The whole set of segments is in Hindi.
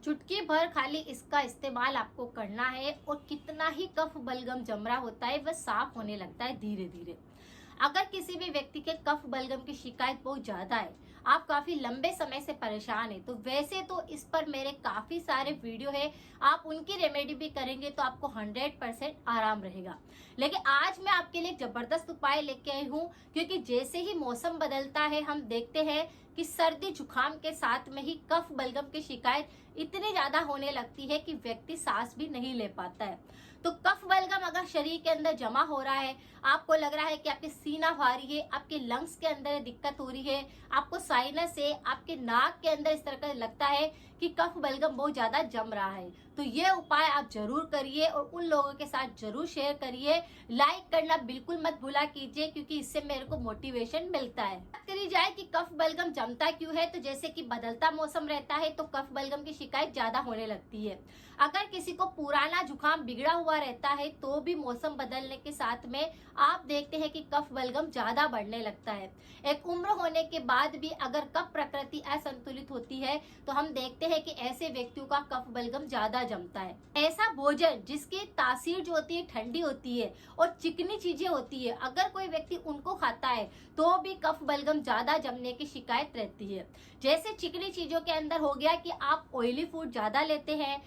चुटकी भर खाली इसका इस्तेमाल आपको करना है और कितना ही कफ बलगम जम रहा होता है वह साफ होने लगता है धीरे धीरे। अगर किसी भी व्यक्ति के कफ बलगम की शिकायत बहुत ज्यादा है, आप काफी लंबे समय से परेशान है, तो वैसे तो इस पर मेरे काफी सारे वीडियो है, आप उनकी रेमेडी भी करेंगे तो आपको 100% आराम रहेगा। लेकिन आज मैं आपके लिए जबरदस्त उपाय लेके आई हूँ, क्योंकि जैसे ही मौसम बदलता है हम देखते हैं कि सर्दी जुकाम के साथ में ही कफ बलगम की शिकायत इतनी ज्यादा होने लगती है कि व्यक्ति सांस भी नहीं ले पाता है। तो कफ बलगम अगर शरीर के अंदर जमा हो रहा है, आपको लग रहा है कि आपके सीना भारी है, आपके लंग्स के अंदर दिक्कत हो रही है, आपको साइनस है, आपके नाक के अंदर इस तरह का लगता है कि कफ बलगम बहुत ज्यादा जम रहा है, तो ये उपाय आप जरूर करिए और उन लोगों के साथ जरूर शेयर करिए। लाइक करना बिल्कुल मत भूला कीजिए, क्योंकि इससे मेरे को मोटिवेशन मिलता है। बात करी जाए कि कफ बलगम जमता क्यों है, तो जैसे कि बदलता मौसम रहता है तो कफ बलगम की शिकायत ज्यादा होने लगती है। अगर किसी को पुराना जुकाम बिगड़ा हुआ रहता है तो भी मौसम बदलने के साथ में आप देखते हैं कि कफ बलगम ज्यादा बढ़ने लगता है। एक उम्र होने के बाद भी अगर कफ प्रकृति असंतुलित होती है तो हम देखते हैं कि ऐसे व्यक्तियों का कफ बलगम ज्यादा जमता है। ऐसा भोजन जिसकी तासीर जो होती है ठंडी होती है और चिकनी चीजें होती है, अगर कोई व्यक्ति उनको खाता है तो भी कफ बलगम ज्यादा जमने की शिकायत रहती है। जैसे चिकनी चीजों के अंदर हो गया कि आप ऑयली फूड ज्यादा लेते हैं,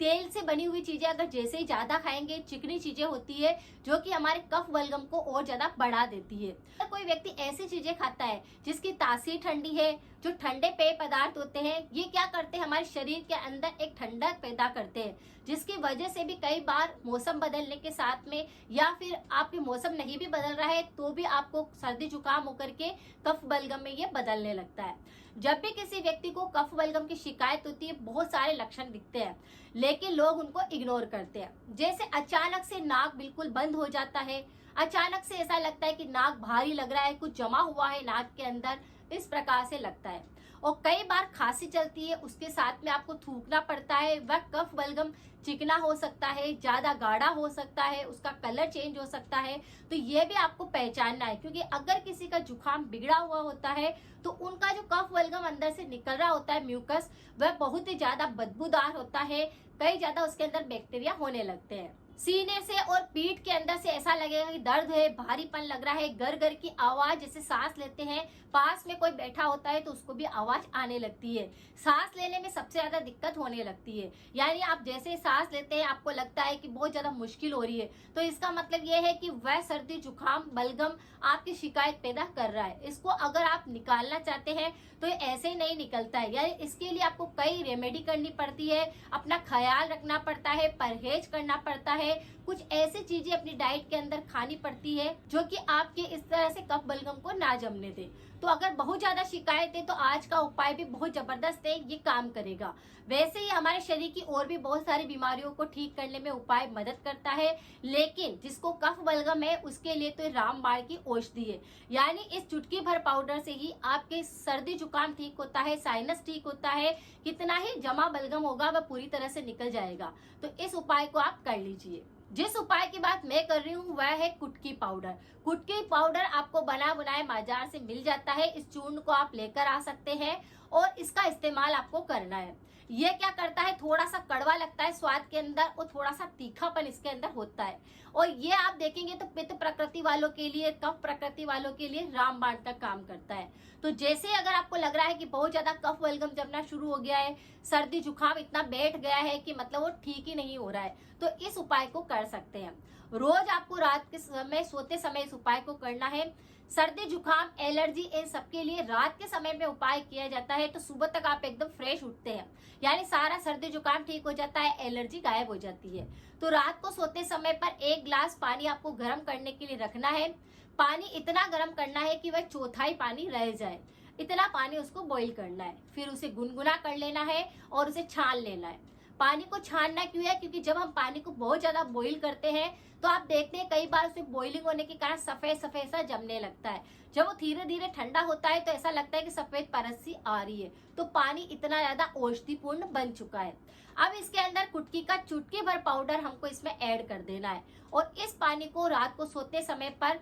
तेल से बनी हुई चीजें अगर जैसे ही ज्यादा खाएंगे, चिकनी चीजें होती है जो कि हमारे कफ बलगम को और ज्यादा बढ़ा देती है। अगर कोई व्यक्ति ऐसी चीजें खाता है जिसकी तासीर ठंडी है, जो ठंडे पेय पदार्थ होते हैं, ये क्या करते हैं हमारे शरीर के अंदर एक ठंडक पैदा करते हैं, जिसकी वजह से भी कई बार मौसम बदलने के साथ में या फिर आपके मौसम नहीं भी बदल रहा है तो भी आपको सर्दी जुकाम होकर के कफ बलगम में ये बदलने लगता है। जब भी किसी व्यक्ति को कफ बलगम की शिकायत होती है, बहुत सारे लक्षण दिखते हैं लेकिन लोग उनको इग्नोर करते हैं। जैसे अचानक से नाक बिल्कुल बंद हो जाता है, अचानक से ऐसा लगता है कि नाक भारी लग रहा है, कुछ जमा हुआ है नाक के अंदर, इस प्रकार से लगता है। और कई बार खांसी चलती है, उसके साथ में आपको थूकना पड़ता है। वह कफ बलगम चिकना हो सकता है, ज्यादा गाढ़ा हो सकता है, उसका कलर चेंज हो सकता है। तो ये भी आपको पहचानना है, क्योंकि अगर किसी का जुकाम बिगड़ा हुआ होता है तो उनका जो कफ बलगम अंदर से निकल रहा होता है म्यूकस, वह बहुत ही ज्यादा बदबूदार होता है, कई ज्यादा उसके अंदर बैक्टीरिया होने लगते हैं। सीने से और पीठ के अंदर से ऐसा लगेगा कि दर्द है, भारीपन लग रहा है, गर गर की आवाज, जैसे सांस लेते हैं पास में कोई बैठा होता है तो उसको भी आवाज आने लगती है। सांस लेने में सबसे ज्यादा दिक्कत होने लगती है, यानी आप जैसे सांस लेते हैं आपको लगता है कि बहुत ज्यादा मुश्किल हो रही है, तो इसका मतलब यह है कि वह सर्दी जुकाम बलगम आपकी शिकायत पैदा कर रहा है। इसको अगर आप निकालना चाहते हैं तो ऐसे ही नहीं निकलता है, यानी इसके लिए आपको कई रेमेडी करनी पड़ती है, अपना ख्याल रखना पड़ता है, परहेज करना पड़ता है, कुछ ऐसी चीजें अपनी डाइट के अंदर खानी पड़ती है जो कि आपके इस तरह से कफ बलगम को ना जमने दे। तो अगर बहुत ज्यादा शिकायत है तो आज का उपाय भी बहुत जबरदस्त है, ये काम करेगा। वैसे ही हमारे शरीर की और भी बहुत सारी बीमारियों को ठीक करने में उपाय मदद करता है, लेकिन जिसको कफ बलगम है उसके लिए तो रामबाण की औषधि है, यानी इस चुटकी भर पाउडर से ही आपके सर्दी जुकाम ठीक होता है, साइनस ठीक होता है, कितना ही जमा बलगम होगा वह पूरी तरह से निकल जाएगा। तो इस उपाय को आप कर लीजिए। जिस उपाय की बात मैं कर रही हूँ वह है कुटकी पाउडर। कुटकी पाउडर आपको बना बनाए बाजार से मिल जाता है, इस चूर्ण को आप लेकर आ सकते हैं और इसका इस्तेमाल आपको करना है। यह क्या करता है, थोड़ा सा कड़वा लगता है स्वाद के अंदर और थोड़ा सा तीखापन इसके अंदर होता है, और ये आप देखेंगे तो पित्त प्रकृति वालों के लिए, कफ प्रकृति वालों के लिए रामबाण का काम करता है। तो जैसे अगर आपको लग रहा है कि बहुत ज्यादा कफ बलगम जमना शुरू हो गया है, सर्दी जुकाम इतना बैठ गया है कि मतलब वो ठीक ही नहीं हो रहा है, तो इस उपाय को कर सकते हैं। रोज आपको रात के समय सोते समय इस उपाय को करना है। सर्दी जुकाम एलर्जी इन सबके लिए रात के समय में उपाय किया जाता है, तो सुबह तक आप एकदम फ्रेश उठते हैं, यानी सारा सर्दी जुकाम ठीक हो जाता है, एलर्जी गायब हो जाती है। तो रात को सोते समय पर 1 गिलास पानी आपको गर्म करने के लिए रखना है। पानी इतना गर्म करना है कि वह चौथाई पानी रह जाए, इतना पानी उसको बॉईल करना है। फिर उसे गुनगुना कर लेना है और उसे छान लेना है। पानी को छानना क्यों है, क्योंकि जब हम पानी को बहुत ज्यादा बॉईल करते हैं तो आप देखते हैं कई बार उसे बॉइलिंग होने के कारण सफेद सफेद सा जमने लगता है। जब वो धीरे धीरे ठंडा होता है तो ऐसा लगता है कि सफेद परत सी आ रही है, तो पानी इतना ज्यादा औषधिपूर्ण बन चुका है। अब इसके अंदर कुटकी का चुटकी भर पाउडर हमको इसमें ऐड कर देना है और इस पानी को रात को सोते समय पर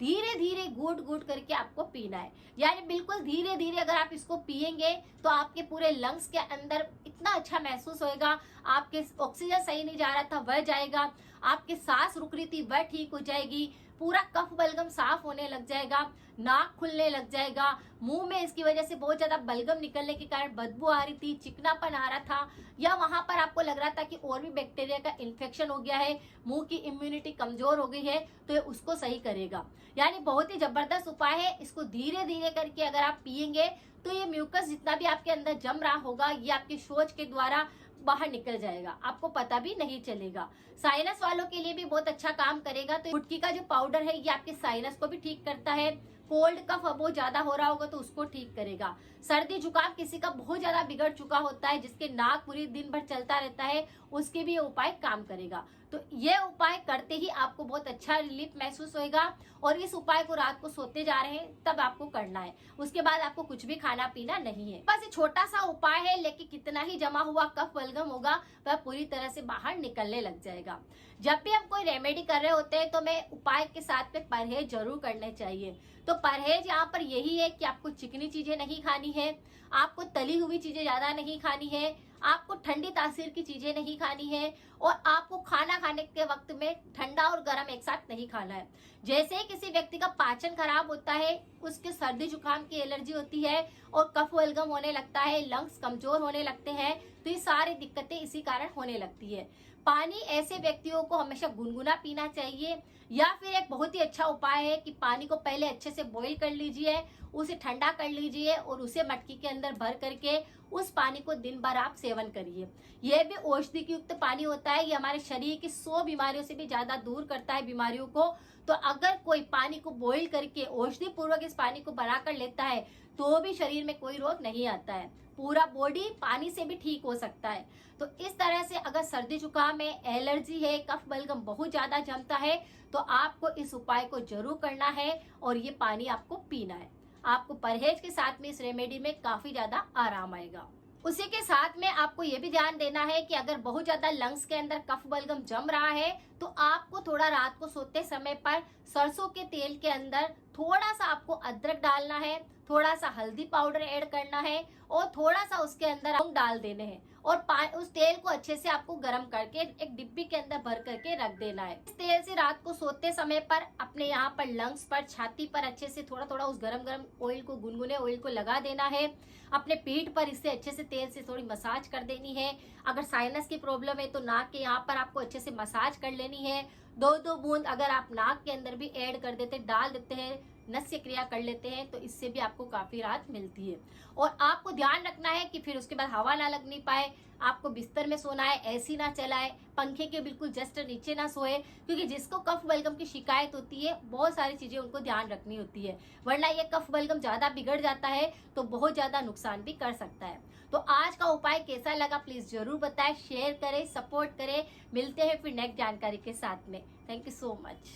धीरे धीरे घूट घूट करके आपको पीना है। यानी बिल्कुल धीरे धीरे अगर आप इसको पिएंगे तो आपके पूरे लंग्स के अंदर इतना अच्छा महसूस होएगा, आपके ऑक्सीजन सही नहीं जा रहा था वह जाएगा, आपकी सांस रुक रही थी वह ठीक हो जाएगी, पूरा कफ बलगम साफ होने लग जाएगा, नाक खुलने लग जाएगा, मुंह में इसकी वजह से बहुत ज्यादा बलगम निकलने के कारण बदबू आ रही थी, चिकनापन आ रहा था, या वहां पर आपको लग रहा था कि और भी बैक्टीरिया का इन्फेक्शन हो गया है, मुंह की इम्यूनिटी कमजोर हो गई है, तो ये उसको सही करेगा। यानी बहुत ही जबरदस्त उपाय है। इसको धीरे धीरे करके अगर आप पिएंगे तो ये म्यूकस जितना भी आपके अंदर जम रहा होगा ये आपकी सोच के द्वारा बाहर निकल जाएगा, आपको पता भी नहीं चलेगा। साइनस वालों के लिए भी बहुत अच्छा काम करेगा। तो गुटकी का जो पाउडर है ये आपके साइनस को भी ठीक करता है। कोल्ड कफ बहुत ज्यादा हो रहा होगा तो उसको ठीक करेगा। सर्दी जुकाम किसी का बहुत ज्यादा बिगड़ चुका होता है, जिसके नाक पूरी दिन भर चलता रहता है, उसके भी ये उपाय काम करेगा। तो ये उपाय करते ही आपको बहुत अच्छा रिलीफ महसूस होएगा। और इस उपाय को रात को सोते जा रहे हैं तब आपको करना है, उसके बाद आपको कुछ भी खाना पीना नहीं है। बस ये छोटा सा उपाय है, लेकिन कितना ही जमा हुआ कफ बलगम होगा वह पूरी तरह से बाहर निकलने लग जाएगा। जब भी हम कोई रेमेडी कर रहे होते हैं तो मैं उपाय के साथ में परहेज जरूर करने चाहिए। तो परहेज यहाँ पर यही है कि आपको चिकनी चीजें नहीं खानी है, आपको तली हुई चीजें ज्यादा नहीं खानी है, आपको ठंडी तासीर की चीजें नहीं खानी है, और आपको खाना खाने के वक्त में ठंडा और गर्म एक साथ नहीं खाना है। जैसे ही किसी व्यक्ति का पाचन खराब होता है, उसके सर्दी जुकाम की एलर्जी होती है और कफ बलगम होने लगता है, लंग्स कमजोर होने लगते हैं, तो ये सारी दिक्कतें इसी कारण होने लगती है। पानी ऐसे व्यक्तियों को हमेशा गुनगुना पीना चाहिए, या फिर एक बहुत ही अच्छा उपाय है कि पानी को पहले अच्छे से बॉईल कर लीजिए, उसे ठंडा कर लीजिए और उसे मटकी के अंदर भर करके उस पानी को दिन भर आप सेवन करिए। यह भी औषधि युक्त पानी होता है, ये हमारे शरीर की 100 बीमारियों से भी ज्यादा दूर करता है बीमारियों को। तो अगर कोई पानी को बॉईल करके औषधि पूर्वक इस पानी को बना कर लेता है तो भी शरीर में कोई रोग नहीं आता है, पूरा बॉडी पानी से भी ठीक हो सकता है। तो इस तरह से अगर सर्दी जुकाम है, एलर्जी है, कफ बलगम बहुत ज्यादा जमता है, तो आपको इस उपाय को जरूर करना है और ये पानी आपको पीना है। आपको परहेज के साथ में इस रेमेडी में काफी ज्यादा आराम आएगा। उसी के साथ में आपको ये भी ध्यान देना है कि अगर बहुत ज्यादा लंग्स के अंदर कफ बलगम जम रहा है तो आपको थोड़ा रात को सोते समय पर सरसों के तेल के अंदर थोड़ा सा आपको अदरक डालना है, थोड़ा सा हल्दी पाउडर ऐड करना है और थोड़ा सा उसके अंदर लौंग डाल देने हैं, और उस तेल को अच्छे से आपको गर्म करके एक डिब्बी के अंदर भर करके रख देना है। इस तेल से रात को सोते समय पर अपने यहाँ पर लंग्स पर, छाती पर अच्छे से थोड़ा थोड़ा उस गरम गरम ऑयल को, गुनगुने ऑयल को लगा देना है। अपने पीठ पर इससे अच्छे से तेल से थोड़ी मसाज कर देनी है। अगर साइनस की प्रॉब्लम है तो नाक के यहाँ पर आपको अच्छे से मसाज कर लेनी है। 2-2 बूंद अगर आप नाक के अंदर भी ऐड कर देते, डाल देते हैं, नस्य क्रिया कर लेते हैं, तो इससे भी आपको काफी राहत मिलती है। और आपको ध्यान रखना है कि फिर उसके बाद हवा ना लगनी पाए, आपको बिस्तर में सोना है, एसी ना चलाए, पंखे के बिल्कुल जस्ट नीचे ना सोए, क्योंकि जिसको कफ बलगम की शिकायत होती है बहुत सारी चीजें उनको ध्यान रखनी होती है, वरना ये कफ बलगम ज्यादा बिगड़ जाता है तो बहुत ज्यादा नुकसान भी कर सकता है। तो आज का उपाय कैसा लगा प्लीज जरूर बताएं, शेयर करें, सपोर्ट करें। मिलते हैं फिर नेक्स्ट जानकारी के साथ में। Thank you so much.